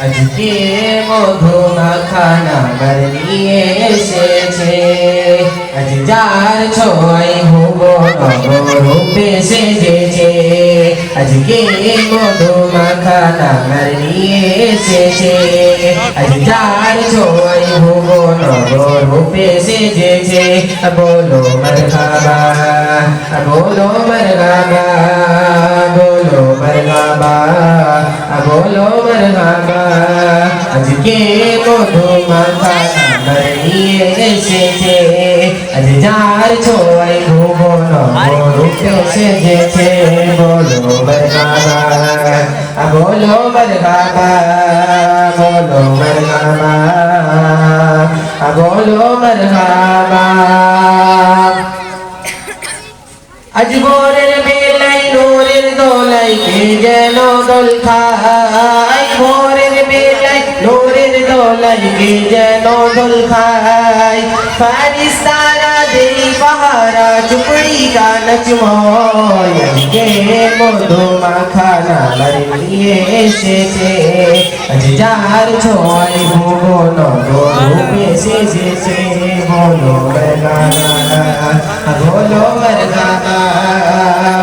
আজকে মধু মাখানা আমার নিয়ে এসেছে, আজ যার ছোঁয়ায় ভুবন অপরূপে সেজেছে। আজকে মধু মাখানা আমার নিয়ে এসেছে, আজ যার ছোঁয়ায় ভুবন অপরূপে সেজেছে। বলো মারহাবা, বলো মারহাবা, বলো মারহাবা, বলো মারহাবা। আজকে মধু মাখানা আমার নিয়ে এসেছে, আজ যার ছোঁয়ায় ভুবন অপরূপে সেজেছে। বলো মারহাবা, বলো মারহাবা, বলো মারহাবা, বলো মারহাবা। আজ ভোরের বেলায় নূরের দোলায় কে যেন দোল খায়, ভোরের বেলায় নূরের দোলায় কে যেন দোল খায়। ফারিস্তারা দেই পাহারা চুপড়ি কা নচময়, আজকে মধু মাখানা আমার নিয়ে এসেছে, আজ যার ছোঁয়ায় ভুবন অপরূপে সেজেছে। বলো মারহাবা, বলো মারহাবা,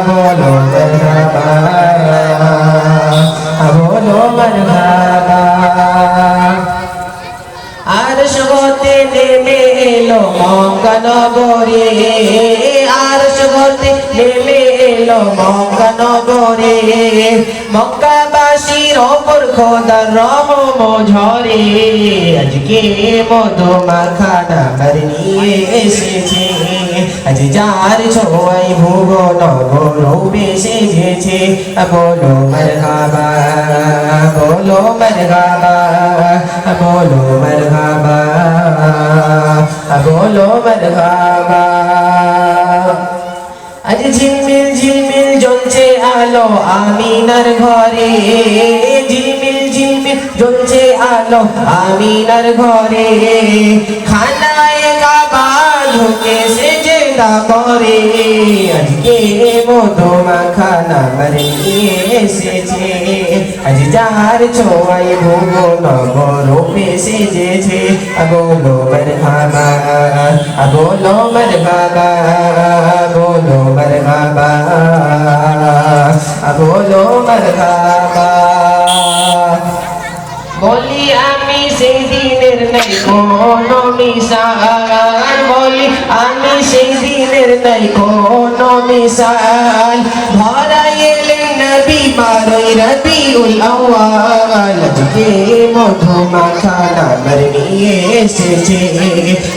বলো মারহাবা, বলো মারহাবা। আরশ হতে নেমে এলো মক্কা নগরে, আরশ হতে নেমে এলো মক্কা নগরে। মক্কাবাসীর ওপর খোদার রহম ঝরে, আজকে মধু মাখানা আমার নিয়ে এসেছে, আজ যার ছোঁয়ায় ভুবন অপরূপে সেজেছে। বলো মারহাবা, বলো মারহাবা, বলো মারহাবা, বলো মারহাবা। আজ ঝিলমিল ঝিলমিল জ্বলছে আলো আমিনার ঘরে, ঝিলমিল ঝিলমিল জ্বলছে আলো আমিনার ঘরে। খানায়ে কাবা ঢুকে সেজদা করে, আজকে মধু মাখানা আমার নিয়ে এসেছে, আজ যার ছোঁয়ায় ভুবন অপরূপে সেজেছে। বলো মারহাবা, বলো মারহাবা, বলো মারহাবা, বলো মারহাবা। বলি আমি সেই দিনের নাই কোনো মিশাল, বলি আমি সেই দিনের নাই কোনো মিশাল। ধরা এলেন নবী 12 রবিউল আউয়াল, আজকে মধু মাখানা আমার নিয়ে এসেছে,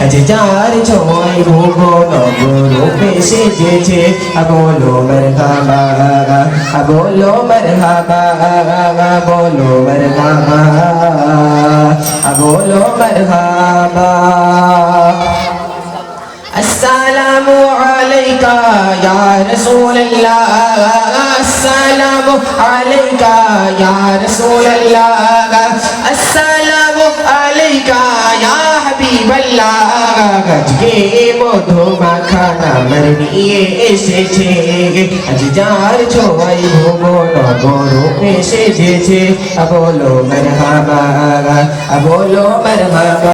আজ যার ছোঁয়ায় ভুবন অপরূপে সেজেছে। বলো মারহাবা, বলো মারহাবা, বলো মারহাবা, বলো মারহাবা। আসসালামু আলাইকা ইয়া রাসূলুল্লাহ, আসসালামু আলাইকা ইয়া রাসূলুল্লাহ, আসসালামু আলাইকা ইয়া হাবিবাল্লাহ। আজকে মধু মাখানা আমার নিয়ে এসেছে, আজ যার ছোঁয়ায় ভুবন অপরূপে সেজেছে। বলো মারহাবা, বলো মারহাবা।